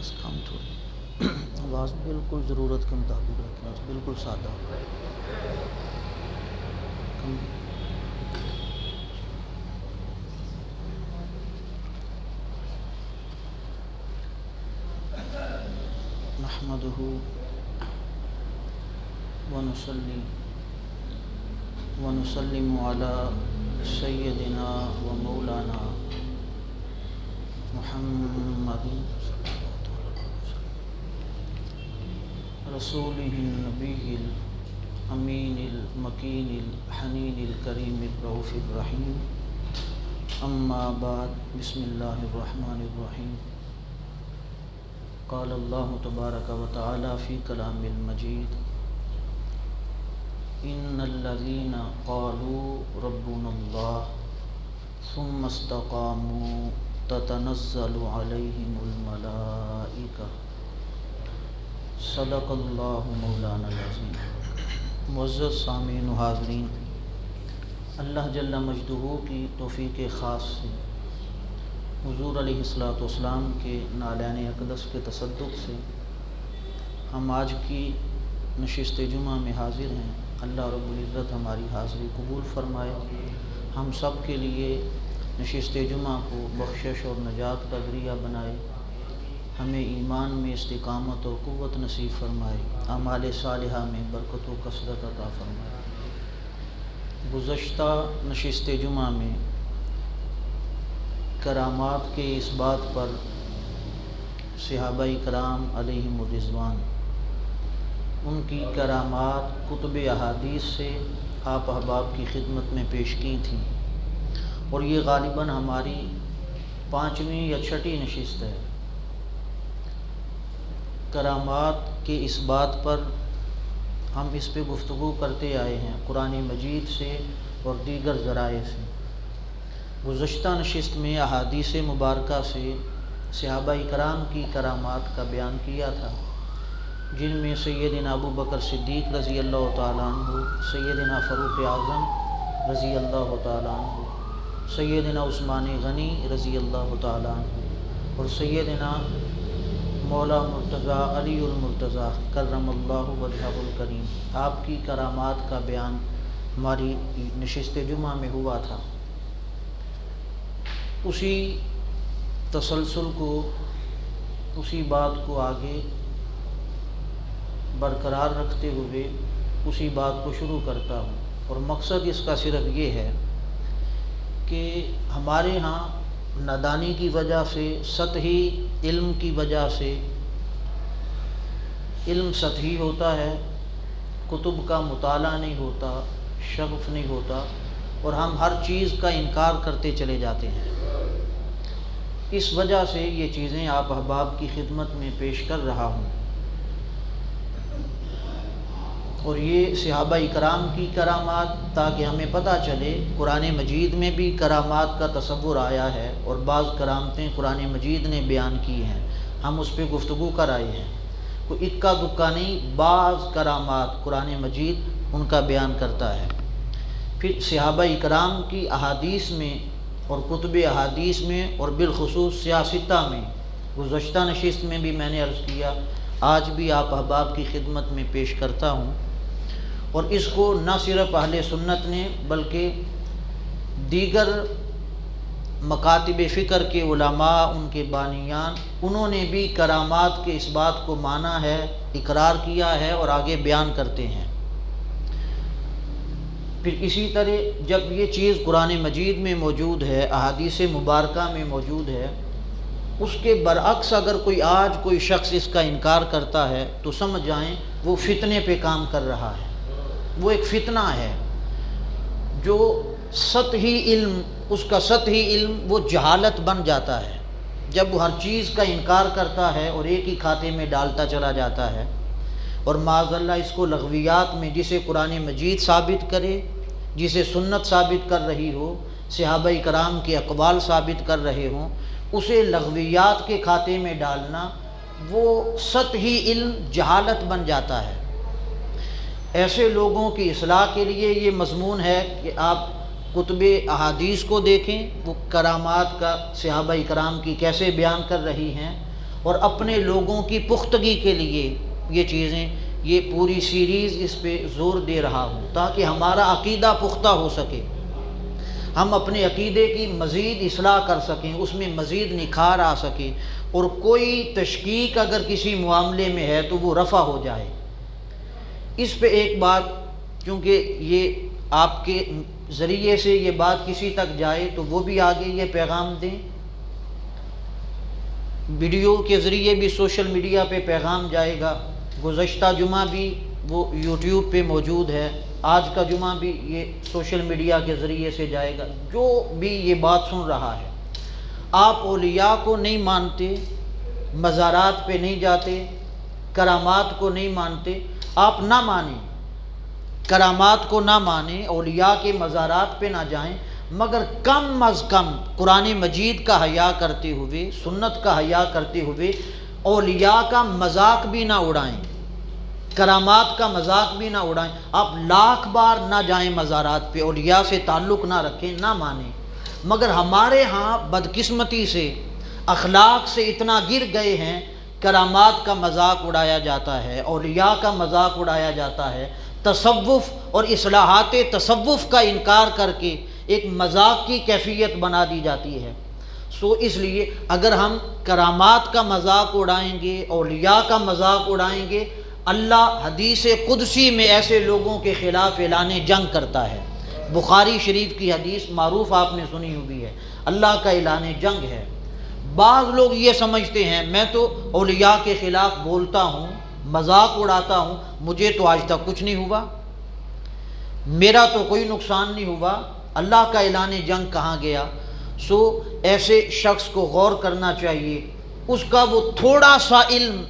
آواز کم تھوڑی آواز بالکل ضرورت کے مطابق رکھنا ہے، بالکل سادہ کم۔ نحمدہ ونصلی ونسلم علی سیدنا و مولانا محمد رسولہ النبی الامین المکین الحنین الکریم الرؤوف الرحیم، اما بعد، بسم اللہ الرحمن الرحیم۔ قال اللہ تبارک و تعالی فی کلام المجید: ان الذین قالوا ربنا اللہ ثم استقاموا تتنزل علیہم الملائکہ۔ صدق اللہ مولانا العظیم۔ معزز سامعین و حاضرین، اللہ جل مجدہ کی توفیق خاص سے حضور علیہ الصلوۃ والسلام کے نالین اقدس کے تصدق سے ہم آج کی نشست جمعہ میں حاضر ہیں۔ اللہ رب العزت ہماری حاضری قبول فرمائے، ہم سب کے لیے نشست جمعہ کو بخشش اور نجات کا ذریعہ بنائے، ہمیں ایمان میں استقامت اور قوت نصیب فرمائے، اعمال صالحہ میں برکت و کثرت عطا فرمائے۔ گزشتہ نشست جمعہ میں کرامات کے اس بات پر صحابہ کرام علیہم الرضوان، ان کی کرامات کتب احادیث سے آپ احباب کی خدمت میں پیش کی تھیں، اور یہ غالباً ہماری 5ویں یا 6ٹھی نشست ہے۔ کرامات کے اس بات پر ہم اس پہ گفتگو کرتے آئے ہیں قرآن مجید سے اور دیگر ذرائع سے۔ گزشتہ نشست میں احادیث مبارکہ سے صحابہ کرام کی کرامات کا بیان کیا تھا، جن میں سیدنا ابو بکر صدیق رضی اللہ تعالیٰ عنہ، سیدنا فاروق اعظم رضی اللہ تعالیٰ عنہ، سیدنا عثمان غنی رضی اللہ تعالیٰ عنہ، اور سیدنا مولا مرتضیٰ علی المرتضیٰ کرم اللہ وجہہ الکریم، آپ کی کرامات کا بیان ہماری نشست جمعہ میں ہوا تھا۔ اسی تسلسل کو، اسی بات کو آگے برقرار رکھتے ہوئے اسی بات کو شروع کرتا ہوں، اور مقصد اس کا صرف یہ ہے کہ ہمارے ہاں نادانی کی وجہ سے، سطحی علم کی وجہ سے، علم سطحی ہوتا ہے، کتب کا مطالعہ نہیں ہوتا، شغف نہیں ہوتا، اور ہم ہر چیز کا انکار کرتے چلے جاتے ہیں۔ اس وجہ سے یہ چیزیں آپ احباب کی خدمت میں پیش کر رہا ہوں، اور یہ صحابہ کرام کی کرامات، تاکہ ہمیں پتہ چلے قرآن مجید میں بھی کرامات کا تصور آیا ہے، اور بعض کرامتیں قرآن مجید نے بیان کی ہیں، ہم اس پہ گفتگو کر آئے ہیں۔ کوئی اکا دکا نہیں، بعض کرامات قرآن مجید ان کا بیان کرتا ہے۔ پھر صحابہ کرام کی احادیث میں اور کتب احادیث میں، اور بالخصوص سیاستہ میں، گزشتہ نشست میں بھی میں نے عرض کیا، آج بھی آپ احباب کی خدمت میں پیش کرتا ہوں، اور اس کو نہ صرف اہل سنت نے بلکہ دیگر مکاتب فکر کے علماء، ان کے بانیان، انہوں نے بھی کرامات کے اس بات کو مانا ہے، اقرار کیا ہے، اور آگے بیان کرتے ہیں۔ پھر اسی طرح جب یہ چیز قرآن مجید میں موجود ہے، احادیث مبارکہ میں موجود ہے، اس کے برعکس اگر آج کوئی شخص اس کا انکار کرتا ہے تو سمجھ جائیں وہ فتنے پہ کام کر رہا ہے، وہ ایک فتنہ ہے۔ جو سطحی علم، اس کا سطحی علم وہ جہالت بن جاتا ہے جب وہ ہر چیز کا انکار کرتا ہے اور ایک ہی کھاتے میں ڈالتا چلا جاتا ہے، اور معاذ اللہ اس کو لغویات میں، جسے قرآن مجید ثابت کرے، جسے سنت ثابت کر رہی ہو، صحابہ کرام کے اقوال ثابت کر رہے ہوں، اسے لغویات کے کھاتے میں ڈالنا، وہ سطحی علم جہالت بن جاتا ہے۔ ایسے لوگوں کی اصلاح کے لیے یہ مضمون ہے کہ آپ کتب احادیث کو دیکھیں، وہ کرامات کا صحابہ کرام کی کیسے بیان کر رہی ہیں، اور اپنے لوگوں کی پختگی کے لیے یہ چیزیں، یہ پوری سیریز اس پہ زور دے رہا ہوں تاکہ ہمارا عقیدہ پختہ ہو سکے، ہم اپنے عقیدے کی مزید اصلاح کر سکیں، اس میں مزید نکھار آ سکے، اور کوئی تشکیک اگر کسی معاملے میں ہے تو وہ رفع ہو جائے۔ اس پہ ایک بات، کیونکہ یہ آپ کے ذریعے سے یہ بات کسی تک جائے تو وہ بھی آگے یہ پیغام دیں، ویڈیو کے ذریعے بھی سوشل میڈیا پہ پیغام جائے گا۔ گزشتہ جمعہ بھی وہ یوٹیوب پہ موجود ہے، آج کا جمعہ بھی یہ سوشل میڈیا کے ذریعے سے جائے گا۔ جو بھی یہ بات سن رہا ہے، آپ اولیاء کو نہیں مانتے، مزارات پہ نہیں جاتے، کرامات کو نہیں مانتے، آپ نہ مانیں، کرامات کو نہ مانیں، اولیاء کے مزارات پہ نہ جائیں، مگر کم از کم قرآن مجید کا حیا کرتے ہوئے، سنت کا حیا کرتے ہوئے اولیاء کا مذاق بھی نہ اڑائیں، کرامات کا مذاق بھی نہ اڑائیں۔ آپ لاکھ بار نہ جائیں مزارات پہ، اولیاء سے تعلق نہ رکھیں، نہ مانیں، مگر ہمارے ہاں بدقسمتی سے اخلاق سے اتنا گر گئے ہیں، کرامات کا مذاق اڑایا جاتا ہے، اولیاء کا مذاق اڑایا جاتا ہے، تصوف اور اصلاحات تصوف کا انکار کر کے ایک مذاق کی کیفیت بنا دی جاتی ہے۔ اس لیے اگر ہم کرامات کا مذاق اڑائیں گے، اولیاء کا مذاق اڑائیں گے، اللہ حدیث قدسی میں ایسے لوگوں کے خلاف اعلان جنگ کرتا ہے۔ بخاری شریف کی حدیث معروف آپ نے سنی ہوئی ہے، اللہ کا اعلان جنگ ہے۔ بعض لوگ یہ سمجھتے ہیں میں تو اولیاء کے خلاف بولتا ہوں، مذاق اڑاتا ہوں، مجھے تو آج تک کچھ نہیں ہوا، میرا تو کوئی نقصان نہیں ہوا، اللہ کا اعلان جنگ کہاں گیا؟ ایسے شخص کو غور کرنا چاہیے، اس کا وہ تھوڑا سا علم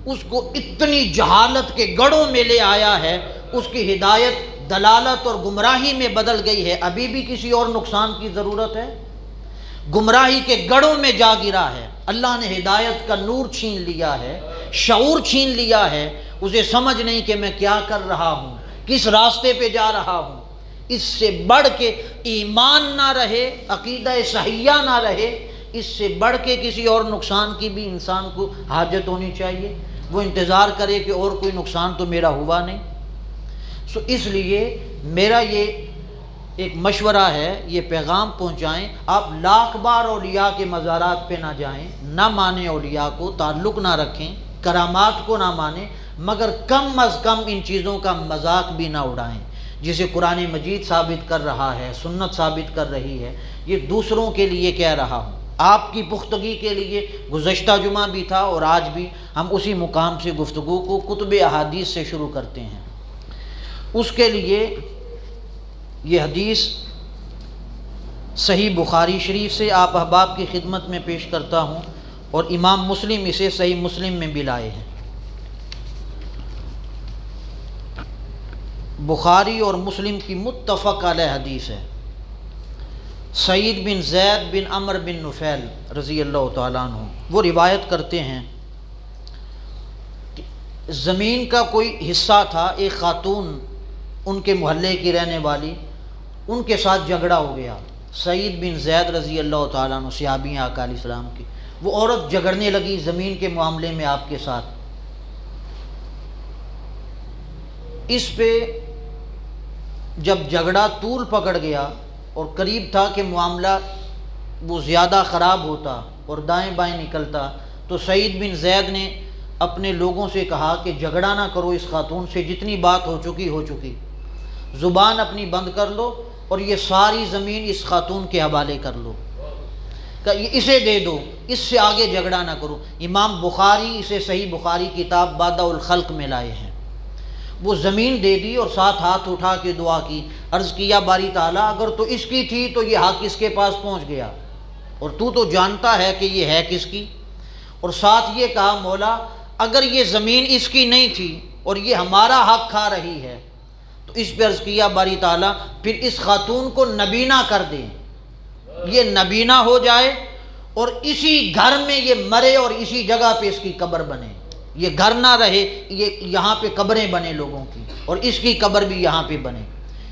اس کو اتنی جہالت کے گڑھوں میں لے آیا ہے، اس کی ہدایت دلالت اور گمراہی میں بدل گئی ہے۔ ابھی بھی کسی اور نقصان کی ضرورت ہے؟ گمراہی کے گڑھوں میں جا گرا ہے، اللہ نے ہدایت کا نور چھین لیا ہے، شعور چھین لیا ہے، اسے سمجھ نہیں کہ میں کیا کر رہا ہوں، کس راستے پہ جا رہا ہوں۔ اس سے بڑھ کے ایمان نہ رہے، عقیدہ صحیحہ نہ رہے، اس سے بڑھ کے کسی اور نقصان کی بھی انسان کو حاجت ہونی چاہیے، وہ انتظار کرے کہ اور کوئی نقصان تو میرا ہوا نہیں۔ اس لیے میرا یہ ایک مشورہ ہے، یہ پیغام پہنچائیں، آپ لاکھ بار اولیاء کے مزارات پہ نہ جائیں، نہ مانیں، اولیاء کو تعلق نہ رکھیں، کرامات کو نہ مانیں، مگر کم از کم ان چیزوں کا مذاق بھی نہ اڑائیں، جسے قرآن مجید ثابت کر رہا ہے، سنت ثابت کر رہی ہے۔ یہ دوسروں کے لیے کہہ رہا ہوں، آپ کی پختگی کے لیے۔ گزشتہ جمعہ بھی تھا اور آج بھی ہم اسی مقام سے گفتگو کو کتب احادیث سے شروع کرتے ہیں۔ اس کے لیے یہ حدیث صحیح بخاری شریف سے آپ احباب کی خدمت میں پیش کرتا ہوں، اور امام مسلم اسے صحیح مسلم میں بھی لائے ہیں۔ بخاری اور مسلم کی متفق علیہ حدیث ہے۔ سعید بن زید بن عمر بن نفیل رضی اللہ تعالیٰ عنہ وہ روایت کرتے ہیں کہ زمین کا کوئی حصہ تھا، ایک خاتون ان کے محلے کی رہنے والی، ان کے ساتھ جھگڑا ہو گیا۔ سعید بن زید رضی اللہ تعالیٰ عنہ صحابی آقا علیہ السلام کی، وہ عورت جھگڑنے لگی زمین کے معاملے میں آپ کے ساتھ۔ اس پہ جب جھگڑا طول پکڑ گیا اور قریب تھا کہ معاملہ وہ زیادہ خراب ہوتا اور دائیں بائیں نکلتا، تو سعید بن زید نے اپنے لوگوں سے کہا کہ جھگڑا نہ کرو اس خاتون سے، جتنی بات ہو چکی، زبان اپنی بند کر لو اور یہ ساری زمین اس خاتون کے حوالے کر لو، کہ اسے دے دو، اس سے آگے جھگڑا نہ کرو۔ امام بخاری اسے صحیح بخاری کتاب بادہ الخلق میں لائے ہیں۔ وہ زمین دے دی اور ساتھ ہاتھ اٹھا کے دعا کی، عرض کیا باری تعالیٰ اگر تو اس کی تھی تو یہ حق اس کے پاس پہنچ گیا، اور تو جانتا ہے کہ یہ ہے کس کی، اور ساتھ یہ کہا مولا اگر یہ زمین اس کی نہیں تھی اور یہ ہمارا حق کھا رہی ہے تو اس پہ عرض کیا باری تعالیٰ پھر اس خاتون کو نبینا کر دیں، یہ نبینا ہو جائے اور اسی گھر میں یہ مرے اور اسی جگہ پہ اس کی قبر بنے، یہ گھر نہ رہے، یہ یہاں پہ قبریں بنے لوگوں کی اور اس کی قبر بھی یہاں پہ بنے۔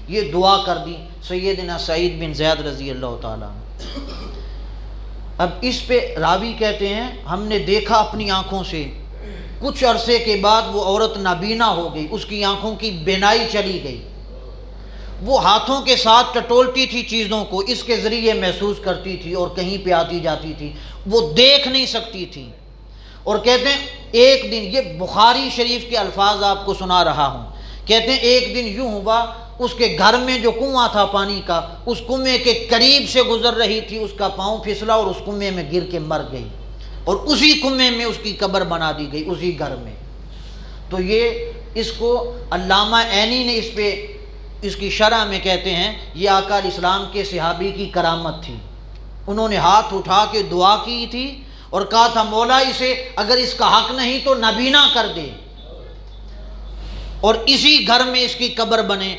یہ دعا کر دی سیدنا سعید بن زید رضی اللہ تعالیٰ عنہ۔ اب اس پہ راوی کہتے ہیں ہم نے دیکھا اپنی آنکھوں سے، کچھ عرصے کے بعد وہ عورت نابینا ہو گئی، اس کی آنکھوں کی بینائی چلی گئی، وہ ہاتھوں کے ساتھ ٹٹولتی تھی چیزوں کو، اس کے ذریعے محسوس کرتی تھی اور کہیں پہ آتی جاتی تھی، وہ دیکھ نہیں سکتی تھی۔ اور کہتے ہیں ایک دن، یہ بخاری شریف کے الفاظ آپ کو سنا رہا ہوں، کہتے ہیں ایک دن یوں ہوا، اس کے گھر میں جو کنواں تھا پانی کا، اس کنویں کے قریب سے گزر رہی تھی، اس کا پاؤں پھسلا اور اس کنویں میں گر کے مر گئی، اور اسی کنویں میں اس کی قبر بنا دی گئی، اسی گھر میں۔ تو یہ اس کو علامہ عینی نے اس کی شرح میں کہتے ہیں یہ آقا علیہ السلام کے صحابی کی کرامت تھی، انہوں نے ہاتھ اٹھا کے دعا کی تھی اور کہا تھا مولا اسے اگر اس کا حق نہیں تو نابینا کر دے، اور اسی گھر میں اس کی قبر بنے،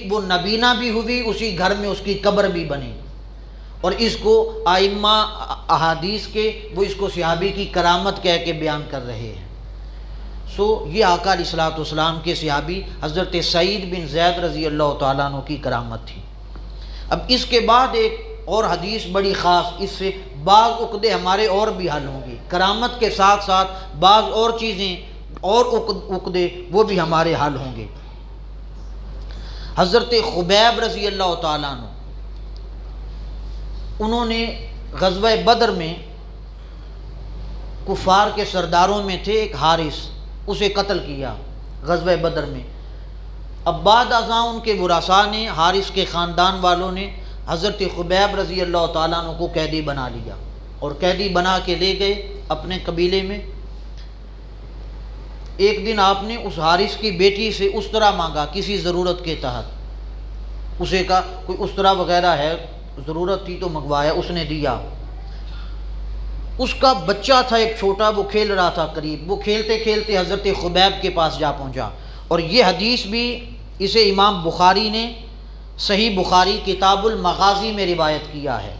وہ نابینا بھی ہوئی، اسی گھر میں اس کی قبر بھی بنی۔ اور اس کو ائمہ احادیث کے وہ اس کو صحابی کی کرامت کہہ کے بیان کر رہے ہیں۔ یہ آقا علیہ الصلوۃ والسلام کے صحابی حضرت سعید بن زید رضی اللہ تعالیٰ عنہ کی کرامت تھی۔ اب اس کے بعد ایک اور حدیث بڑی خاص، اس سے بعض عقدے ہمارے اور بھی حل ہوں گے، کرامت کے ساتھ ساتھ بعض اور چیزیں اور عقدے وہ بھی ہمارے حل ہوں گے۔ حضرت خبیب رضی اللہ تعالیٰ عنہ، انہوں نے غزوہ بدر میں کفار کے سرداروں میں تھے ایک حارث، اسے قتل کیا غزوہ بدر میں۔ اب بعد ازاں ان کے ورثاء نے، حارث کے خاندان والوں نے حضرت خبیب رضی اللہ تعالیٰ عنہ کو قیدی بنا لیا اور قیدی بنا کے لے گئے اپنے قبیلے میں۔ ایک دن آپ نے اس حارث کی بیٹی سے استرا مانگا کسی ضرورت کے تحت، اسے کہا کوئی استرا وغیرہ ہے، ضرورت تھی تو منگوایا، اس نے دیا۔ اس کا بچہ تھا ایک چھوٹا، وہ کھیل رہا تھا قریب، وہ کھیلتے کھیلتے حضرت خبیب کے پاس جا پہنچا۔ اور یہ حدیث بھی اسے امام بخاری نے صحیح بخاری کتاب المغازی میں روایت کیا ہے،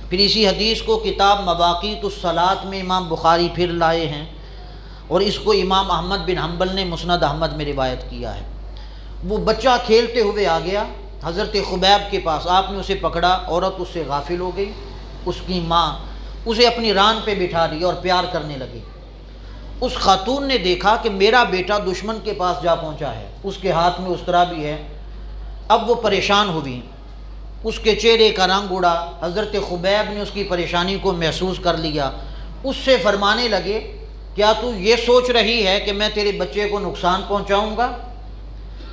پھر اسی حدیث کو کتاب مواقیت الصلاۃ میں امام بخاری پھر لائے ہیں، اور اس کو امام احمد بن حنبل نے مسند احمد میں روایت کیا ہے۔ وہ بچہ کھیلتے ہوئے آ گیا حضرت خبیب کے پاس، آپ نے اسے پکڑا، عورت اس سے غافل ہو گئی، اس کی ماں اسے اپنی ران پہ بٹھا لی اور پیار کرنے لگی۔ اس خاتون نے دیکھا کہ میرا بیٹا دشمن کے پاس جا پہنچا ہے، اس کے ہاتھ میں استرا بھی ہے۔ اب وہ پریشان ہوئی، اس کے چہرے کا رنگ اڑا، حضرت خبیب نے اس کی پریشانی کو محسوس کر لیا، اس سے فرمانے لگے کیا تو یہ سوچ رہی ہے کہ میں تیرے بچے کو نقصان پہنچاؤں گا؟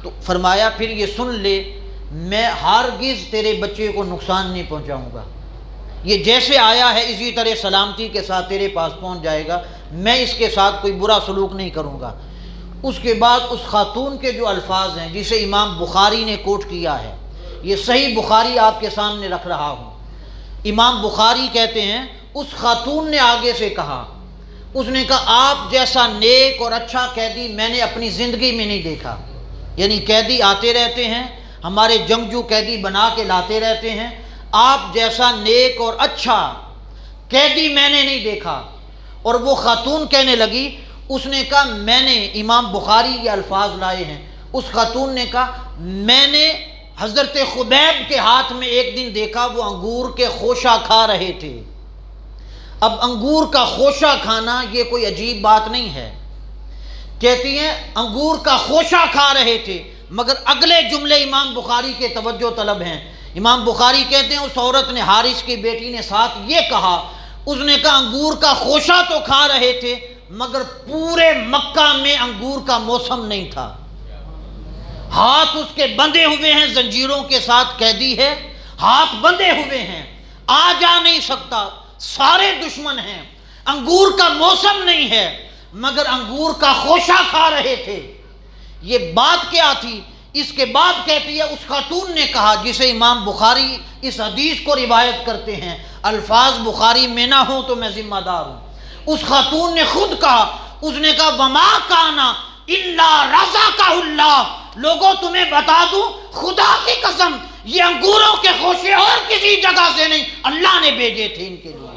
تو فرمایا پھر یہ سن لے، میں ہرگز تیرے بچے کو نقصان نہیں پہنچاؤں گا، یہ جیسے آیا ہے اسی طرح سلامتی کے ساتھ تیرے پاس پہنچ جائے گا، میں اس کے ساتھ کوئی برا سلوک نہیں کروں گا۔ اس کے بعد اس خاتون کے جو الفاظ ہیں جسے امام بخاری نے کوٹ کیا ہے، یہ صحیح بخاری آپ کے سامنے رکھ رہا ہوں۔ امام بخاری کہتے ہیں اس خاتون نے آگے سے کہا، اس نے کہا آپ جیسا نیک اور اچھا قیدی میں نے اپنی زندگی میں نہیں دیکھا، یعنی قیدی آتے رہتے ہیں، ہمارے جنگجو قیدی بنا کے لاتے رہتے ہیں، آپ جیسا نیک اور اچھا قیدی میں نے نہیں دیکھا۔ اور وہ خاتون کہنے لگی، اس نے کہا میں نے، امام بخاری یہ الفاظ لائے ہیں، اس خاتون نے کہا میں نے حضرت خبیب کے ہاتھ میں ایک دن دیکھا وہ انگور کے خوشہ کھا رہے تھے۔ اب انگور کا خوشہ کھانا یہ کوئی عجیب بات نہیں ہے، کہتی ہیں انگور کا خوشہ کھا رہے تھے، مگر اگلے جملے امام بخاری کے توجہ طلب ہیں۔ امام بخاری کہتے ہیں اس عورت نے، حارث کی بیٹی نے ساتھ یہ کہا، اس نے کہا انگور کا خوشہ تو کھا رہے تھے مگر پورے مکہ میں انگور کا موسم نہیں تھا، ہاتھ اس کے بندھے ہوئے ہیں، زنجیروں کے ساتھ قیدی ہے، ہاتھ بندھے ہوئے ہیں، آ جا نہیں سکتا، سارے دشمن ہیں، انگور کا موسم نہیں ہے مگر انگور کا خوشہ کھا رہے تھے۔ یہ بات کیا تھی؟ اس کے بعد کہتی ہے اس خاتون نے کہا جسے امام بخاری اس حدیث کو روایت کرتے ہیں، الفاظ بخاری میں نہ ہوں تو میں ذمہ دار ہوں، اس خاتون نے خود کہا، اس نے کہا وما کانا الا رزقہ اللہ، لوگوں تمہیں بتا دوں خدا کی قسم یہ انگوروں کے خوشے اور کسی جگہ سے نہیں، اللہ نے بھیجے تھے ان کے لیے،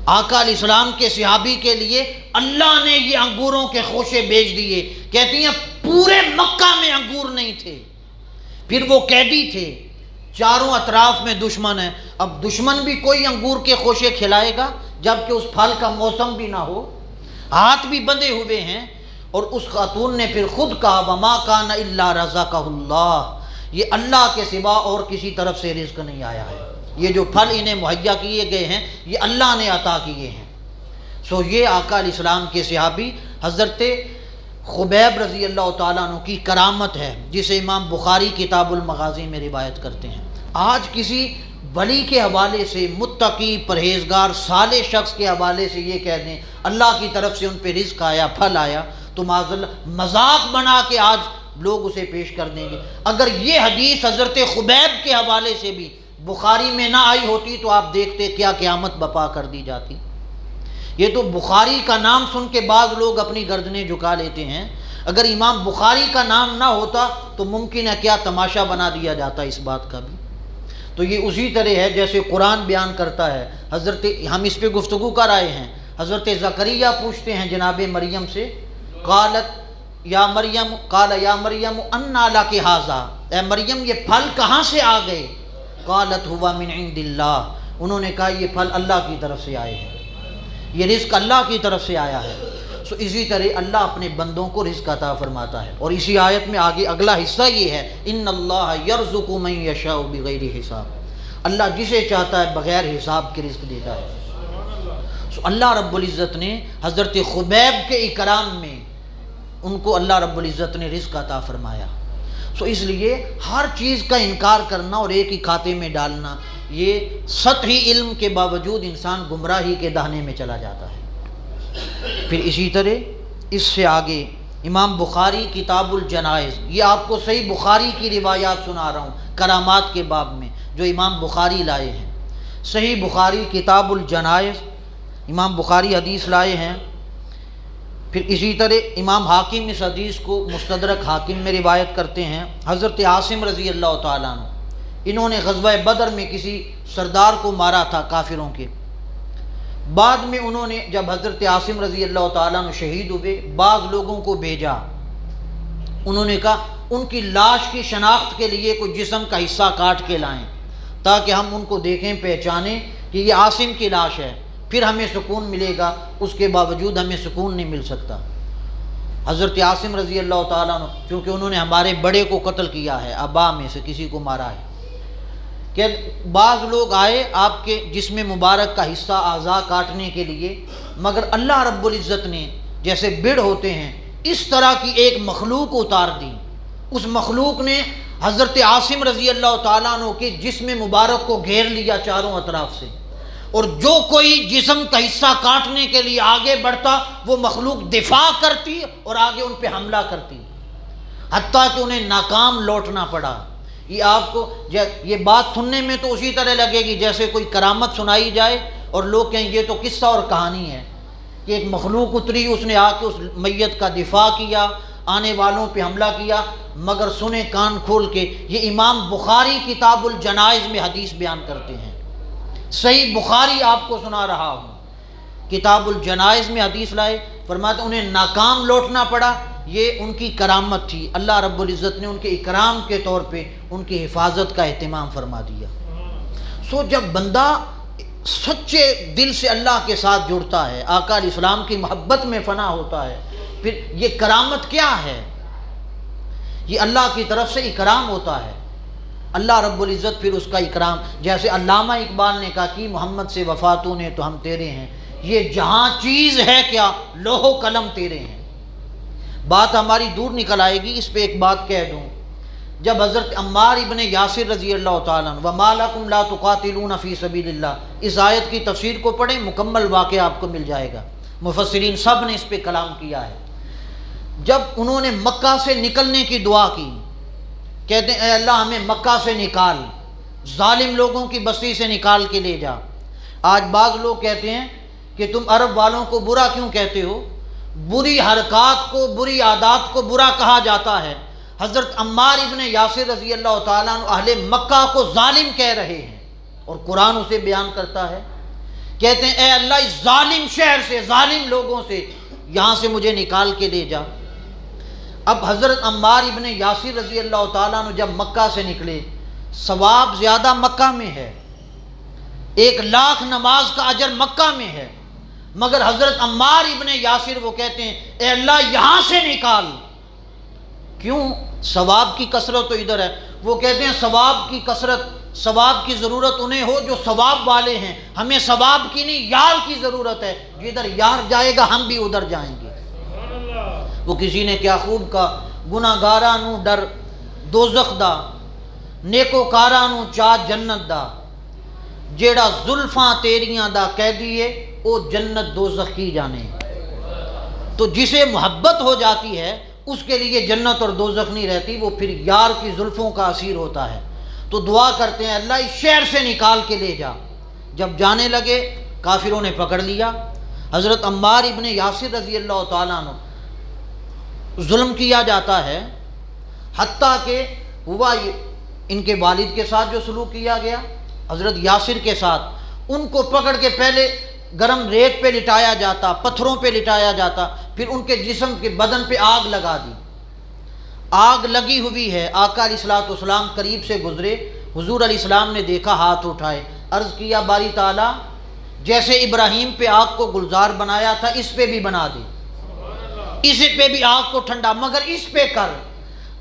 آقا علیہ السلام کے صحابی کے لیے اللہ نے یہ انگوروں کے خوشے بھیج دیے۔ کہتی ہیں پورے مکہ میں انگور نہیں تھے۔ پھر وہ قیدی تھے، چاروں اطراف میں دشمن ہے. اب دشمن بھی کوئی انگور کے خوشے کھلائے گا جب کہ اس پھل کا موسم بھی نہ ہو, ہاتھ بھی بندھے ہوئے ہیں. اور اس خاتون نے پھر خود کہا وما کان الا رزقہ اللہ, یہ اللہ کے سوا اور کسی طرف سے رزق نہیں آیا ہے, یہ جو پھل انہیں مہیا کیے گئے ہیں یہ اللہ نے عطا کیے ہیں. سو یہ آقا علیہ السلام کے صحابی حضرت خبیب رضی اللہ تعالیٰ عنہ کی کرامت ہے, جسے امام بخاری کتاب المغازی میں روایت کرتے ہیں. آج کسی ولی کے حوالے سے, متقی پرہیزگار صالح شخص کے حوالے سے یہ کہہ دیں اللہ کی طرف سے ان پہ رزق آیا, پھل آیا, تو معاذاللہ مذاق بنا کے آج لوگ اسے پیش کر دیں گے. اگر یہ حدیث حضرت خبیب کے حوالے سے بھی بخاری میں نہ آئی ہوتی تو آپ دیکھتے کیا قیامت بپا کر دی جاتی. یہ تو بخاری کا نام سن کے بعض لوگ اپنی گردنیں جھکا لیتے ہیں. اگر امام بخاری کا نام نہ ہوتا تو ممکن ہے کیا تماشا بنا دیا جاتا اس بات کا بھی. تو یہ اسی طرح ہے جیسے قرآن بیان کرتا ہے. ہم اس پہ گفتگو کر آئے ہیں. حضرت زکریا پوچھتے ہیں جناب مریم سے, قالت یا مریم قال یا مریم انا لک ھذا, اے مریم یہ پھل کہاں سے آ گئے؟ قالت ہوا من عند اللہ, انہوں نے کہا یہ پھل اللہ کی طرف سے آئے ہیں, یہ رزق اللہ کی طرف سے آیا ہے. سو اسی طرح اللہ اپنے بندوں کو رزق عطا فرماتا ہے. اور اسی آیت میں آگے اگلا حصہ یہ ہے ان اللہ یرزق من یشاء بغیر حساب, اللہ جسے چاہتا ہے بغیر حساب کے رزق دیتا ہے. سو اللہ رب العزت نے حضرت خبیب کے اکرام میں ان کو اللہ رب العزت نے رزق عطا فرمایا. سو اس لیے ہر چیز کا انکار کرنا اور ایک ہی کھاتے میں ڈالنا, یہ سطحی علم کے باوجود انسان گمراہی کے دہانے میں چلا جاتا ہے. پھر اسی طرح اس سے آگے امام بخاری کتاب الجنائز, یہ آپ کو صحیح بخاری کی روایات سنا رہا ہوں کرامات کے باب میں جو امام بخاری لائے ہیں. صحیح بخاری کتاب الجنائز امام بخاری حدیث لائے ہیں. پھر اسی طرح امام حاکم اس حدیث کو مستدرک حاکم میں روایت کرتے ہیں. حضرت عاصم رضی اللہ تعالیٰ عنہ, انہوں نے غزوہ بدر میں کسی سردار کو مارا تھا کافروں کے. بعد میں انہوں نے جب حضرت عاصم رضی اللہ تعالیٰ عنہ شہید ہوئے, بعض لوگوں کو بھیجا, انہوں نے کہا ان کی لاش کی شناخت کے لیے کوئی جسم کا حصہ کاٹ کے لائیں تاکہ ہم ان کو دیکھیں پہچانیں کہ یہ عاصم کی لاش ہے, پھر ہمیں سکون ملے گا. اس کے باوجود ہمیں سکون نہیں مل سکتا. حضرت عاصم رضی اللہ تعالیٰ عنہ چونکہ انہوں نے ہمارے بڑے کو قتل کیا ہے, ابا میں سے کسی کو مارا ہے, کہ بعض لوگ آئے آپ کے جسم مبارک کا حصہ اعضاء کاٹنے کے لیے, مگر اللہ رب العزت نے جیسے بڑ ہوتے ہیں اس طرح کی ایک مخلوق اتار دی. اس مخلوق نے حضرت عاصم رضی اللہ تعالیٰ عنہ کے جسم مبارک کو گھیر لیا چاروں اطراف سے, اور جو کوئی جسم کا حصہ کاٹنے کے لیے آگے بڑھتا وہ مخلوق دفاع کرتی اور آگے ان پہ حملہ کرتی, حتیٰ کہ انہیں ناکام لوٹنا پڑا. یہ آپ کو یہ بات سننے میں تو اسی طرح لگے گی جیسے کوئی کرامت سنائی جائے اور لوگ کہیں یہ تو قصہ اور کہانی ہے کہ ایک مخلوق اتری, اس نے آ کے اس میت کا دفاع کیا, آنے والوں پہ حملہ کیا. مگر سنیں کان کھول کے, یہ امام بخاری کتاب الجنائز میں حدیث بیان کرتے ہیں. صحیح بخاری آپ کو سنا رہا ہوں, کتاب الجنائز میں حدیث لائے, فرماتے انہیں ناکام لوٹنا پڑا. یہ ان کی کرامت تھی, اللہ رب العزت نے ان کے اکرام کے طور پہ ان کی حفاظت کا اہتمام فرما دیا. سو جب بندہ سچے دل سے اللہ کے ساتھ جڑتا ہے, آقا علیہ السلام کی محبت میں فنا ہوتا ہے, پھر یہ کرامت کیا ہے؟ یہ اللہ کی طرف سے اکرام ہوتا ہے. اللہ رب العزت پھر اس کا اکرام, جیسے علامہ اقبال نے کہا کہ محمد سے وفاتوں نے تو ہم تیرے ہیں, یہ جہاں چیز ہے کیا لوح و قلم تیرے ہیں. بات ہماری دور نکل آئے گی, اس پہ ایک بات کہہ دوں. جب حضرت عمار ابن یاسر رضی اللہ تعالیٰ عنہ وَمَا لَكُمْ لَا تُقَاتِلُونَ فِي سَبِيلِ اللَّهِ, اس آیت کی تفسیر کو پڑھیں, مکمل واقعہ آپ کو مل جائے گا. مفسرین سب نے اس پہ کلام کیا ہے. جب انہوں نے مکہ سے نکلنے کی دعا کی, کہتے ہیں اے اللہ ہمیں مکہ سے نکال, ظالم لوگوں کی بستی سے نکال کے لے جا. آج بعض لوگ کہتے ہیں کہ تم عرب والوں کو برا کیوں کہتے ہو, بری حرکات کو, بری عادات کو برا کہا جاتا ہے. حضرت عمار ابن یاسر رضی اللہ تعالیٰ عنہ اہل مکہ کو ظالم کہہ رہے ہیں, اور قرآن اسے بیان کرتا ہے. کہتے ہیں اے اللہ اس ظالم شہر سے, ظالم لوگوں سے یہاں سے مجھے نکال کے لے جا. اب حضرت عمار ابن یاسر رضی اللہ تعالیٰ عنہ جب مکہ سے نکلے, ثواب زیادہ مکہ میں ہے، 1,00,000 نماز کا اجر مکہ میں ہے، مگر حضرت عمار ابن یاسر وہ کہتے ہیں اے اللہ یہاں سے نکال۔ کیوں؟ ثواب کی کثرت تو ادھر ہے۔ وہ کہتے ہیں ثواب کی کثرت، ثواب کی ضرورت انہیں ہو جو ثواب والے ہیں، ہمیں ثواب کی نہیں یار کی ضرورت ہے، جدھر یار جائے گا ہم بھی ادھر جائیں گے۔ وہ کسی نے کیا خوب کہا، گناہگاراں نو ڈر دوزخ دا، نیکوکاراں نو چاہ جنت دا، جیڑا زلفاں تیریاں دا قیدی ہے او جنت دوزخ کی جانے۔ تو جسے محبت ہو جاتی ہے اس کے لیے جنت اور دوزخ نہیں رہتی، وہ پھر یار کی زلفوں کا اسیر ہوتا ہے۔ تو دعا کرتے ہیں اللہ اس شہر سے نکال کے لے جا۔ جب جانے لگے کافروں نے پکڑ لیا، حضرت عمار ابن یاسر رضی اللہ تعالیٰ عنہ ظلم کیا جاتا ہے، حتیٰ کہ ہوا ان کے والد کے ساتھ جو سلوک کیا گیا حضرت یاسر کے ساتھ، ان کو پکڑ کے پہلے گرم ریت پہ لٹایا جاتا، پتھروں پہ لٹایا جاتا، پھر ان کے جسم کے بدن پہ آگ لگا دی۔ آگ لگی ہوئی ہے، آقا علیہ الصلوۃ والسلام قریب سے گزرے، حضور علیہ السلام نے دیکھا، ہاتھ اٹھائے، عرض کیا باری تعالیٰ جیسے ابراہیم پہ آگ کو گلزار بنایا تھا اس پہ بھی بنا دے، اس پہ بھی آگ کو ٹھنڈا، مگر اس پہ کر۔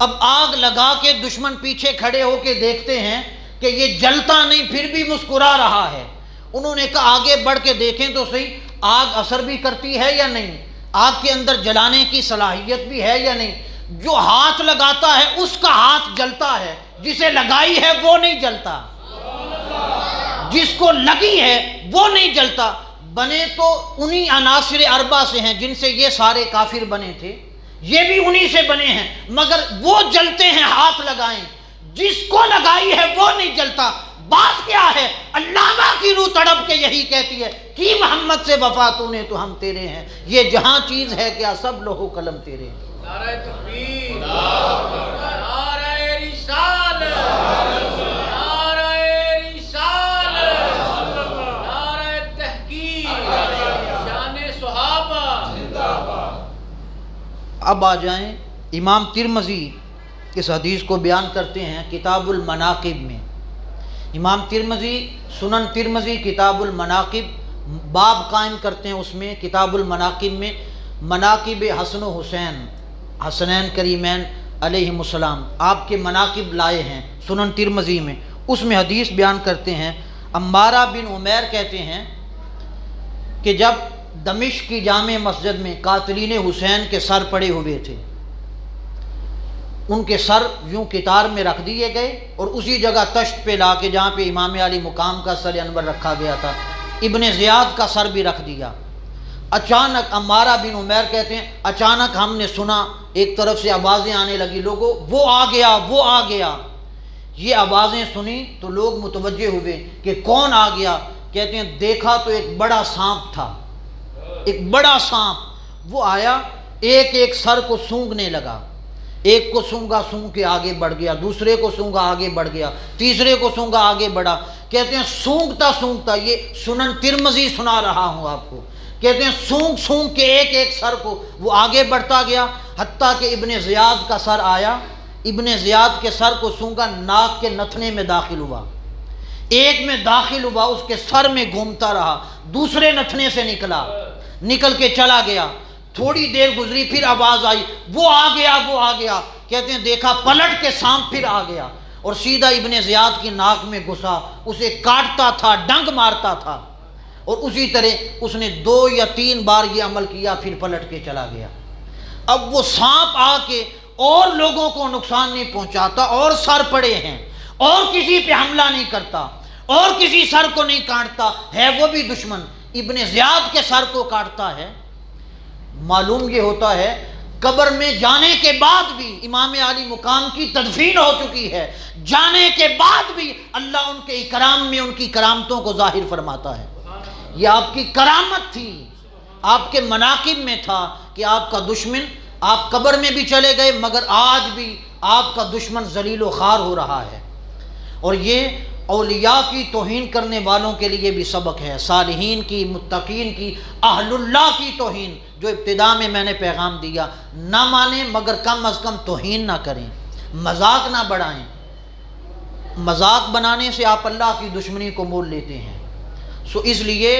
اب آگ لگا کے دشمن پیچھے کھڑے ہو کے دیکھتے ہیں کہ یہ جلتا نہیں پھر بھی مسکرا رہا ہے۔ انہوں نے کہا آگے بڑھ کے دیکھیں تو صحیح، آگ اثر بھی کرتی ہے یا نہیں، آگ کے اندر جلانے کی صلاحیت بھی ہے یا نہیں۔ جو ہاتھ لگاتا ہے اس کا ہاتھ جلتا ہے، جسے لگائی ہے وہ نہیں جلتا، جس کو لگی ہے وہ نہیں جلتا۔ بنے تو انہی عناصر اربع سے ہیں جن سے یہ سارے کافر بنے تھے، یہ بھی انہی سے بنے ہیں، مگر وہ جلتے ہیں ہاتھ لگائیں، جس کو لگائی ہے وہ نہیں جلتا۔ بات کیا ہے؟ علامہ کی روح تڑپ کے یہی کہتی ہے کہ محمد سے وفا تو نے تو ہم تیرے ہیں، یہ جہاں چیز ہے کیا سب لوح و قلم تیرے ہیں۔ نعرہ تکبیر، نعرہ رسالت، نعرہ رسالت، نعرہ تحقیق، شان صحابہ۔ اب آ جائیں، امام ترمذی اس حدیث کو بیان کرتے ہیں کتاب المناقب میں۔ امام ترمذی سنن ترمذی کتاب المناقب باب قائم کرتے ہیں، اس میں کتاب المناقب میں مناقب حسن و حسین حسنین کریمین علیہم السلام، آپ کے مناقب لائے ہیں سنن ترمذی میں۔ اس میں حدیث بیان کرتے ہیں، عمارہ بن عمیر کہتے ہیں کہ جب دمشق کی جامع مسجد میں قاتلین حسین کے سر پڑے ہوئے تھے، ان کے سر یوں قطار میں رکھ دیے گئے اور اسی جگہ تشت پہ لا کے جہاں پہ امام علی مقام کا سر انور رکھا گیا تھا، ابن زیاد کا سر بھی رکھ دیا۔ اچانک عمارہ بن عمیر کہتے ہیں اچانک ہم نے سنا ایک طرف سے آوازیں آنے لگی، لوگوں وہ آ گیا وہ آ گیا۔ یہ آوازیں سنی تو لوگ متوجہ ہوئے کہ کون آ گیا، کہتے ہیں دیکھا تو ایک بڑا سانپ تھا، ایک بڑا سانپ وہ آیا، ایک ایک سر کو سونگنے لگا، ایک کو سونگا سونگ کے آگے بڑھ گیا، دوسرے کو سونگا آگے بڑھ گیا، تیسرے کو سونگا آگے بڑھا۔ کہتے ہیں سونگتا سونگتا، یہ سنن ترمذی سنا رہا ہوں آپ کو، کہتے ہیں سونگ سونگ کے ایک ایک سر کو وہ آگے بڑھتا گیا، حتیٰ کہ ابن زیاد کا سر آیا، ابن زیاد کے سر کو سونگا، ناک کے نتھنے میں داخل ہوا، ایک میں داخل ہوا اس کے سر میں گھومتا رہا، دوسرے نتھنے سے نکلا، نکل کے چلا گیا۔ تھوڑی دیر گزری پھر آواز آئی وہ آ گیا وہ آ گیا، کہتے ہیں دیکھا پلٹ کے سانپ پھر آ گیا اور سیدھا ابن زیاد کی ناک میں گھسا، اسے کاٹتا تھا، ڈنگ مارتا تھا، اور اسی طرح اس نے 2 یا 3 بار یہ عمل کیا، پھر پلٹ کے چلا گیا۔ اب وہ سانپ آ کے اور لوگوں کو نقصان نہیں پہنچاتا، اور سر پڑے ہیں، اور کسی پہ حملہ نہیں کرتا، اور کسی سر کو نہیں کاٹتا، ہے وہ بھی دشمن، ابن زیاد کے سر کو کاٹتا ہے۔ معلوم یہ ہوتا ہے قبر میں جانے کے بعد بھی امام علی مقام کی تدفین ہو چکی ہے، جانے کے بعد بھی اللہ ان کے اکرام میں ان کی کرامتوں کو ظاہر فرماتا ہے۔ یہ آپ کی کرامت تھی، آپ کے مناقب میں تھا کہ آپ کا دشمن، آپ قبر میں بھی چلے گئے مگر آج بھی آپ کا دشمن ذلیل و خوار ہو رہا ہے۔ اور یہ اولیاء کی توہین کرنے والوں کے لیے بھی سبق ہے، صالحین کی، متقین کی، اہل اللہ کی توہین، جو ابتدا میں نے پیغام دیا، نہ مانیں مگر کم از کم توہین نہ کریں، مذاق نہ بڑھائیں۔ مذاق بنانے سے آپ اللہ کی دشمنی کو مول لیتے ہیں۔ سو اس لیے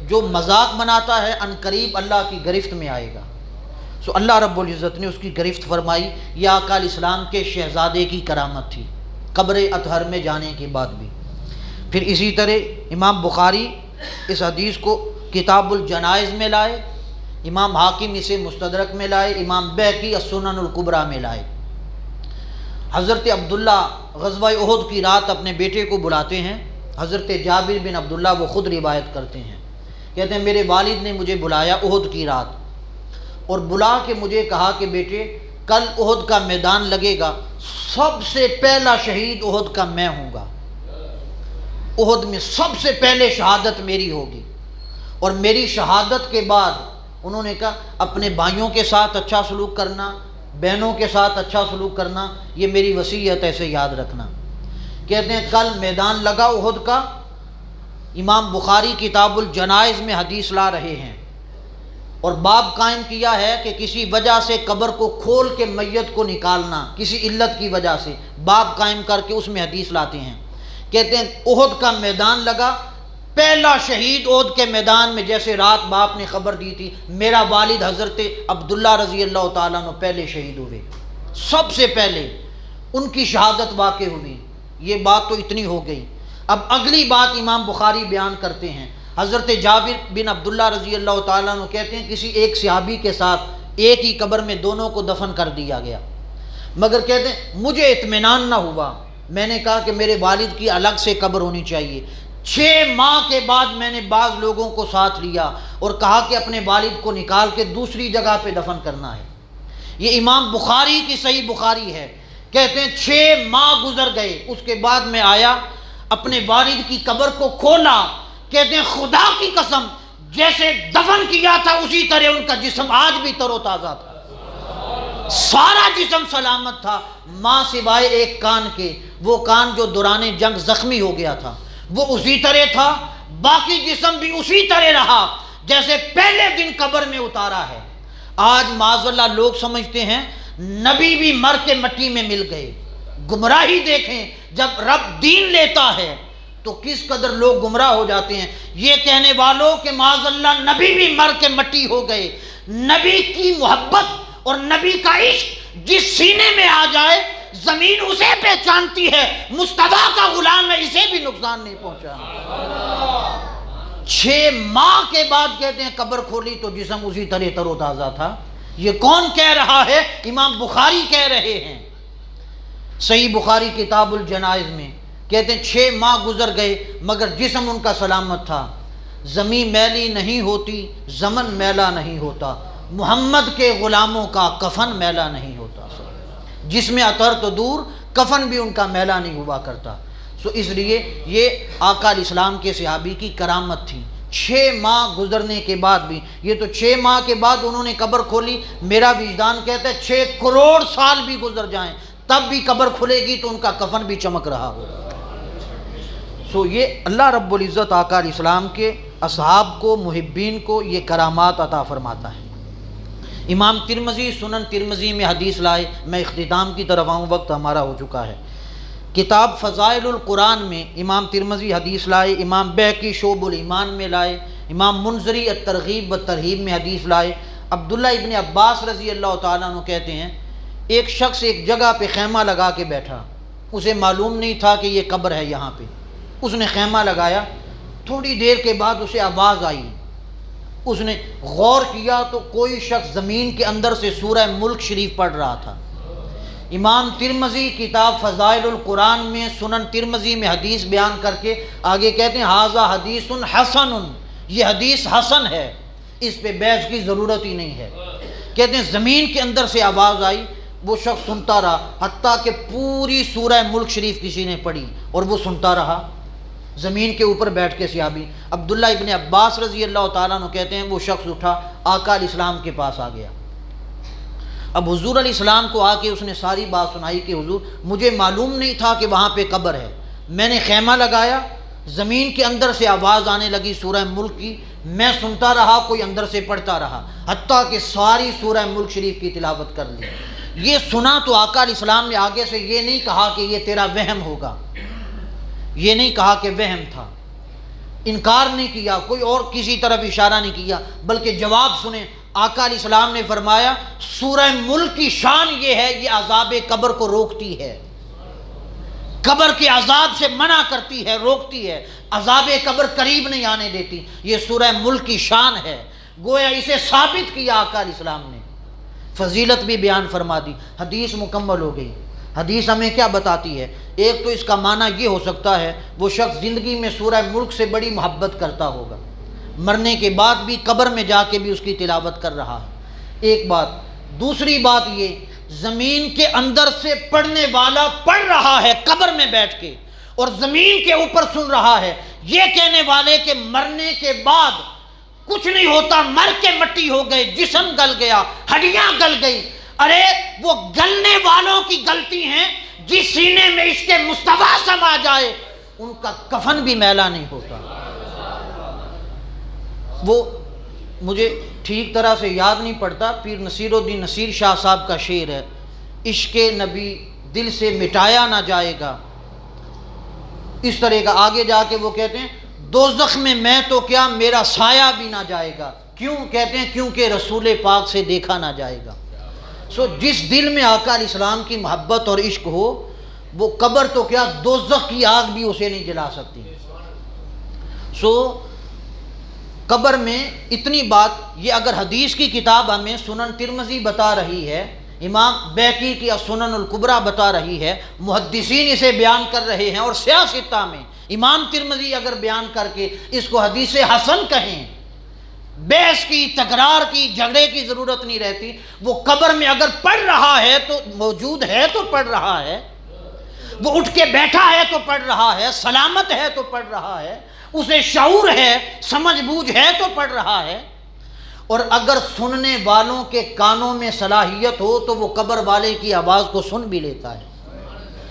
جو مذاق بناتا ہے ان قریب اللہ کی گرفت میں آئے گا۔ سو اللہ رب العزت نے اس کی گرفت فرمائی۔ یہ آقا علیہ السلام کے شہزادے کی کرامت تھی قبر اطہر میں جانے کے بعد بھی۔ پھر اسی طرح امام بخاری اس حدیث کو کتاب الجنائز میں لائے، امام حاکم اسے مستدرک میں لائے، امام بیہقی السنن الکبریٰ میں لائے۔ حضرت عبداللہ غزوہ احد کی رات اپنے بیٹے کو بلاتے ہیں، حضرت جابر بن عبداللہ وہ خود روایت کرتے ہیں، کہتے ہیں میرے والد نے مجھے بلایا احد کی رات، اور بلا کے مجھے کہا کہ بیٹے کل احد کا میدان لگے گا، سب سے پہلا شہید احد کا میں ہوں گا، احد میں سب سے پہلے شہادت میری ہوگی، اور میری شہادت کے بعد انہوں نے کہا اپنے بھائیوں کے ساتھ اچھا سلوک کرنا، بہنوں کے ساتھ اچھا سلوک کرنا، یہ میری وصیت ایسے یاد رکھنا۔ کہتے ہیں کل میدان لگا احد کا، امام بخاری کتاب الجنائز میں حدیث لا رہے ہیں، اور باب قائم کیا ہے کہ کسی وجہ سے قبر کو کھول کے میت کو نکالنا، کسی علت کی وجہ سے باب قائم کر کے اس میں حدیث لاتے ہیں۔ کہتے ہیں احد کا میدان لگا، پہلا شہید احد کے میدان میں جیسے رات باپ نے خبر دی تھی، میرا والد حضرت عبداللہ رضی اللہ تعالیٰ عنہ پہلے شہید ہوئے، سب سے پہلے ان کی شہادت واقع ہوئی۔ یہ بات تو اتنی ہو گئی۔ اب اگلی بات امام بخاری بیان کرتے ہیں، حضرت جابر بن عبداللہ رضی اللہ تعالیٰ عنہ کہتے ہیں کسی ایک صحابی کے ساتھ ایک ہی قبر میں دونوں کو دفن کر دیا گیا، مگر کہتے ہیں مجھے اطمینان نہ ہوا، میں نے کہا کہ میرے والد کی الگ سے قبر ہونی چاہیے۔ 6 ماہ کے بعد میں نے بعض لوگوں کو ساتھ لیا اور کہا کہ اپنے والد کو نکال کے دوسری جگہ پہ دفن کرنا ہے۔ یہ امام بخاری کی صحیح بخاری ہے۔ کہتے ہیں 6 ماہ گزر گئے، اس کے بعد میں آیا اپنے والد کی قبر کو کھولا، کہتے ہیں خدا کی قسم جیسے دفن کیا تھا اسی طرح ان کا جسم آج بھی تر و تازہ تھا، سارا جسم سلامت تھا، ماں سوائے ایک کان کے، وہ کان جو دوران جنگ زخمی ہو گیا تھا وہ اسی طرح تھا، باقی جسم بھی اسی طرح رہا جیسے پہلے دن قبر میں اتارا ہے۔ آج معاذ اللہ لوگ سمجھتے ہیں نبی بھی مر کے مٹی میں مل گئے۔ گمراہی دیکھیں، جب رب دین لیتا ہے تو کس قدر لوگ گمراہ ہو جاتے ہیں۔ یہ کہنے والوں کہ معاذ اللہ نبی بھی مر کے مٹی ہو گئے، نبی کی محبت اور نبی کا عشق جس سینے میں آ جائے زمین اسے پہچانتی ہے، مصطفیٰ کا غلام ہے، اسے بھی نقصان نہیں پہنچا۔ 6 ماہ کے بعد کہتے ہیں قبر کھولی تو جسم اسی طرح تر و تازہ تھا۔ یہ کون کہہ رہا ہے؟ امام بخاری کہہ رہے ہیں، صحیح بخاری کتاب الجنائز میں۔ کہتے ہیں 6 ماہ گزر گئے مگر جسم ان کا سلامت تھا۔ زمین میلی نہیں ہوتی، زمن میلا نہیں ہوتا، محمد کے غلاموں کا کفن میلا نہیں ہوتا۔ جس میں عطر تو دور، کفن بھی ان کا میلا نہیں ہوا کرتا۔ سو اس لیے یہ آقا علیہ السلام کے صحابی کی کرامت تھی۔ 6 ماہ گزرنے کے بعد بھی، یہ تو 6 ماہ کے بعد انہوں نے قبر کھولی، میرا وجدان کہتا ہے 6 کروڑ سال بھی گزر جائیں تب بھی قبر کھلے گی تو ان کا کفن بھی چمک رہا ہوگا۔ سو یہ اللہ رب العزت آقا علیہ السلام کے اصحاب کو، محبین کو یہ کرامات عطا فرماتا ہے۔ امام ترمذی سنن ترمذی میں حدیث لائے، میں اختتام کی طرف آؤں، وقت ہمارا ہو چکا ہے۔ کتاب فضائل القرآن میں امام ترمذی حدیث لائے، امام بیہقی شعب الایمان میں لائے، امام منذری الترغیب والترہیب میں حدیث لائے۔ عبداللہ ابن عباس رضی اللہ تعالیٰ عنہ کہتے ہیں ایک شخص ایک جگہ پہ خیمہ لگا کے بیٹھا، اسے معلوم نہیں تھا کہ یہ قبر ہے یہاں پہ، اس نے خیمہ لگایا، تھوڑی دیر کے بعد اسے آواز آئی، اس نے غور کیا تو کوئی شخص زمین کے اندر سے سورہ ملک شریف پڑھ رہا تھا۔ امام ترمذی کتاب فضائل القرآن میں سنن ترمذی میں حدیث بیان کر کے آگے کہتے ہیں ھذا حدیث حسن، یہ حدیث حسن ہے، اس پہ بحث کی ضرورت ہی نہیں ہے۔ کہتے ہیں زمین کے اندر سے آواز آئی، وہ شخص سنتا رہا حتیٰ کہ پوری سورہ ملک شریف کسی نے پڑھی اور وہ سنتا رہا زمین کے اوپر بیٹھ کے صحابی۔ عبداللہ ابن عباس رضی اللہ تعالیٰ عنہ کہتے ہیں وہ شخص اٹھا آقا علیہ السلام کے پاس آ گیا۔ اب حضور علیہ السلام کو آ کے اس نے ساری بات سنائی کہ حضور مجھے معلوم نہیں تھا کہ وہاں پہ قبر ہے، میں نے خیمہ لگایا، زمین کے اندر سے آواز آنے لگی سورہ ملک کی، میں سنتا رہا، کوئی اندر سے پڑھتا رہا حتیٰ کہ ساری سورہ ملک شریف کی تلاوت کر لی۔ یہ سنا تو آقا علیہ السلام نے آگے سے یہ نہیں کہا کہ یہ تیرا وہم ہوگا، یہ نہیں کہا کہ وہم تھا، انکار نہیں کیا، کوئی اور کسی طرف اشارہ نہیں کیا، بلکہ جواب سنیں۔ آقا علیہ السلام نے فرمایا سورہ ملک کی شان یہ ہے، یہ عذاب قبر کو روکتی ہے، قبر کے عذاب سے منع کرتی ہے، روکتی ہے، عذاب قبر قریب نہیں آنے دیتی۔ یہ سورہ ملک کی شان ہے، گویا اسے ثابت کیا آقا علیہ السلام نے، فضیلت بھی بیان فرما دی، حدیث مکمل ہو گئی۔ حدیث ہمیں کیا بتاتی ہے؟ ایک تو اس کا معنی یہ ہو سکتا ہے وہ شخص زندگی میں سورہ ملک سے بڑی محبت کرتا ہوگا، مرنے کے بعد بھی قبر میں جا کے بھی اس کی تلاوت کر رہا ہے، ایک بات۔ دوسری بات یہ، زمین کے اندر سے پڑھنے والا پڑھ رہا ہے قبر میں بیٹھ کے، اور زمین کے اوپر سن رہا ہے، یہ کہنے والے کہ مرنے کے بعد کچھ نہیں ہوتا، مر کے مٹی ہو گئے، جسم گل گیا، ہڈیاں گل گئی۔ ارے وہ گلنے والوں کی غلطی ہیں، جس سینے میں عشق مصطفیٰ سما جائے ان کا کفن بھی میلا نہیں ہوتا۔ وہ مجھے ٹھیک طرح سے یاد نہیں پڑتا، پیر نصیر الدین نصیر شاہ صاحب کا شعر ہے، عشق نبی دل سے مٹایا نہ جائے گا، اس طرح کا۔ آگے جا کے وہ کہتے ہیں دوزخ میں تو کیا میرا سایہ بھی نہ جائے گا، کیوں؟ کہتے ہیں کیونکہ رسول پاک سے دیکھا نہ جائے گا۔ جس دل میں آقا علیہ السلام کی محبت اور عشق ہو، وہ قبر تو کیا دوزخ کی آگ بھی اسے نہیں جلا سکتی۔ قبر میں اتنی بات، یہ اگر حدیث کی کتاب ہمیں سنن ترمذی بتا رہی ہے، امام بیہقی کی سنن الکبریٰ بتا رہی ہے، محدثین اسے بیان کر رہے ہیں، اور سیاستہ میں امام ترمذی اگر بیان کر کے اس کو حدیث حسن کہیں، بحث کی، تکرار کی، جھگڑے کی ضرورت نہیں رہتی۔ وہ قبر میں اگر پڑھ رہا ہے تو موجود ہے تو پڑھ رہا ہے، وہ اٹھ کے بیٹھا ہے تو پڑھ رہا ہے، سلامت ہے تو پڑھ رہا ہے، اسے شعور ہے، سمجھ بوجھ ہے تو پڑھ رہا ہے۔ اور اگر سننے والوں کے کانوں میں صلاحیت ہو تو وہ قبر والے کی آواز کو سن بھی لیتا ہے۔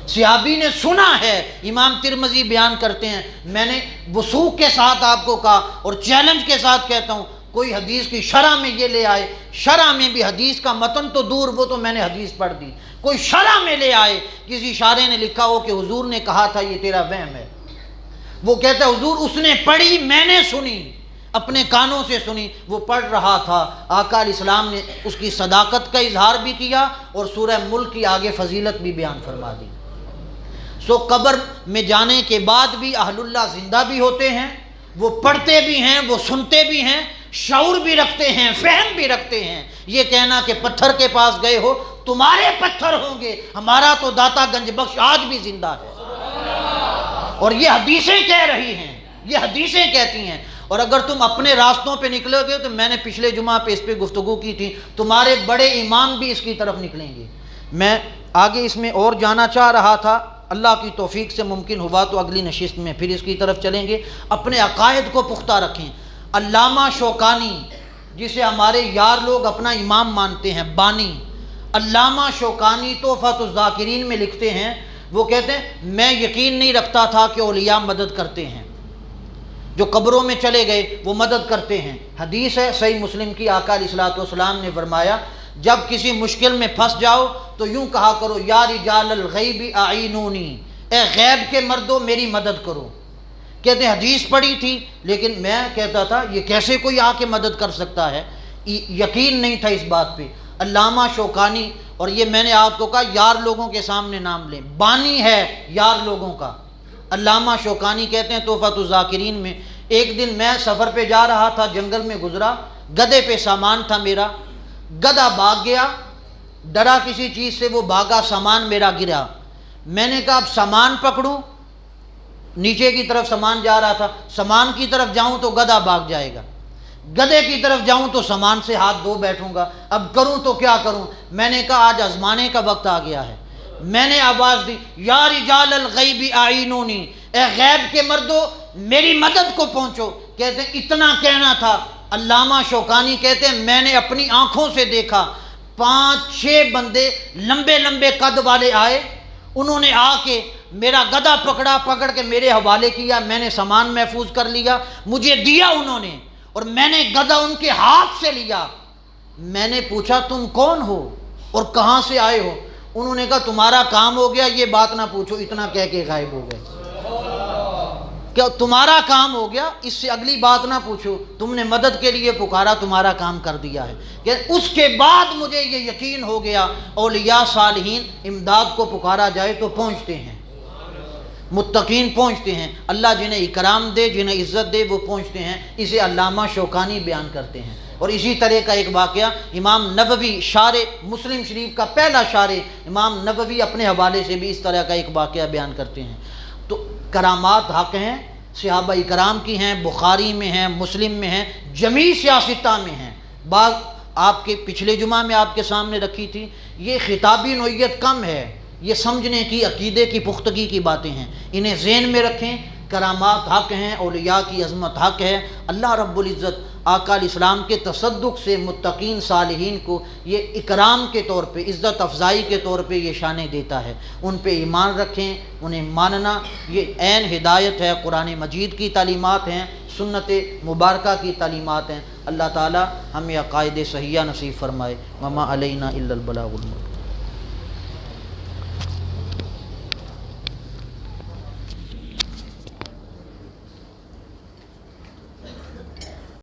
صحابی نے سنا ہے، امام ترمذی بیان کرتے ہیں، میں نے وثوق کے ساتھ آپ کو کہا اور چیلنج کے ساتھ کہتا ہوں، کوئی حدیث کی شرح میں یہ لے آئے، شرح میں بھی حدیث کا متن تو دور، وہ تو میں نے حدیث پڑھ دی، کوئی شرح میں لے آئے، کسی شارح نے لکھا ہو کہ حضور نے کہا تھا یہ تیرا وہم ہے، وہ کہتا ہے حضور اس نے پڑھی، میں نے سنی، اپنے کانوں سے سنی، وہ پڑھ رہا تھا، آقا علیہ السلام نے اس کی صداقت کا اظہار بھی کیا اور سورہ ملک کی آگے فضیلت بھی بیان فرما دی۔ قبر میں جانے کے بعد بھی اہل اللہ زندہ بھی ہوتے ہیں، وہ پڑھتے بھی ہیں، وہ سنتے بھی ہیں، شعور بھی رکھتے ہیں، فہم بھی رکھتے ہیں۔ یہ کہنا کہ پتھر کے پاس گئے ہو تمہارے پتھر ہوں گے، ہمارا تو داتا گنج بخش آج بھی زندہ ہے، اور یہ حدیثیں کہہ رہی ہیں، یہ حدیثیں کہتی ہیں۔ اور اگر تم اپنے راستوں پہ نکلو گے تو میں نے پچھلے جمعہ پہ اس پہ گفتگو کی تھی، تمہارے بڑے امام بھی اس کی طرف نکلیں گے۔ میں آگے اس میں اور جانا چاہ رہا تھا، اللہ کی توفیق سے ممکن ہوا تو اگلی نشست میں پھر اس کی طرف چلیں گے۔ اپنے عقائد کو پختہ رکھیں۔ علامہ شوکانی، جسے ہمارے یار لوگ اپنا امام مانتے ہیں، بانی، علامہ شوکانی تحفۃ الذاکرین میں لکھتے ہیں، وہ کہتے ہیں میں یقین نہیں رکھتا تھا کہ اولیاء مدد کرتے ہیں، جو قبروں میں چلے گئے وہ مدد کرتے ہیں۔ حدیث ہے صحیح مسلم کی، آقا علیہ الصلوۃ والسلام نے فرمایا جب کسی مشکل میں پھنس جاؤ تو یوں کہا کرو یا رجال الغیب اعینونی، اے غیب کے مردوں میری مدد کرو۔ کہتے ہیں حدیث پڑھی تھی لیکن میں کہتا تھا یہ کیسے کوئی آ کے مدد کر سکتا ہے، یقین نہیں تھا اس بات پہ۔ علامہ شوکانی، اور یہ میں نے آپ کو کہا یار لوگوں کے سامنے نام لیں، بانی ہے یار لوگوں کا۔ علامہ شوکانی کہتے ہیں تحفۃ الذاکرین میں، ایک دن میں سفر پہ جا رہا تھا، جنگل میں گزرا، گدھے پہ سامان تھا میرا، گدھا بھاگ گیا، ڈرا کسی چیز سے وہ بھاگا، سامان میرا گرا۔ میں نے کہا اب سامان پکڑوں، نیچے کی طرف سامان جا رہا تھا، سامان کی طرف جاؤں تو گدھا بھاگ جائے گا، گدھے کی طرف جاؤں تو سامان سے ہاتھ دھو بیٹھوں گا، اب کروں تو کیا کروں؟ میں نے کہا آج آزمانے کا وقت آ گیا ہے۔ میں نے آواز دی یا رجال الغیب اعینونی، اے غیب کے مردوں میری مدد کو پہنچو۔ کہتے ہیں اتنا کہنا تھا، علامہ شوکانی کہتے ہیں میں نے اپنی آنکھوں سے دیکھا 5-6 بندے لمبے لمبے قد والے آئے، انہوں نے آ کے میرا گدھا پکڑا، پکڑ کے میرے حوالے کیا، میں نے سامان محفوظ کر لیا، مجھے دیا انہوں نے، اور میں نے گدھا ان کے ہاتھ سے لیا۔ میں نے پوچھا تم کون ہو اور کہاں سے آئے ہو؟ انہوں نے کہا تمہارا کام ہو گیا، یہ بات نہ پوچھو، اتنا کہہ کے غائب ہو گئے۔ کہ تمہارا کام ہو گیا، اس سے اگلی بات نہ پوچھو، تم نے مدد کے لیے پکارا، تمہارا کام کر دیا ہے۔ کہ اس کے بعد مجھے یہ یقین ہو گیا اولیاء صالحین امداد کو پکارا جائے تو پہنچتے ہیں، متقین پہنچتے ہیں، اللہ جنہیں اکرام دے، جنہیں عزت دے وہ پہنچتے ہیں۔ اسے علامہ شوکانی بیان کرتے ہیں۔ اور اسی طرح کا ایک واقعہ امام نووی شارح مسلم شریف کا پہلا شارح امام نووی اپنے حوالے سے بھی اس طرح کا ایک واقعہ بیان کرتے ہیں۔ تو کرامات حق ہیں، صحابہ اکرام کی ہیں، بخاری میں ہیں، مسلم میں ہیں، جمیع سیاستہ میں ہیں۔ بعض آپ کے پچھلے جمعہ میں آپ کے سامنے رکھی تھی، یہ خطابی نوعیت کم ہے، یہ سمجھنے کی، عقیدے کی پختگی کی باتیں ہیں، انہیں ذہن میں رکھیں۔ کرامات حق ہیں، اولیاء کی عظمت حق ہے۔ اللہ رب العزت آقا علیہ السلام کے تصدق سے متقین صالحین کو یہ اکرام کے طور پہ، عزت افزائی کے طور پہ یہ شانیں دیتا ہے۔ ان پہ ایمان رکھیں، انہیں ماننا یہ عین ہدایت ہے۔ قرآن مجید کی تعلیمات ہیں، سنت مبارکہ کی تعلیمات ہیں۔ اللہ تعالی ہمیں عقائد صحیحہ نصیب فرمائے۔ وما علینا الا البلاغ المبین۔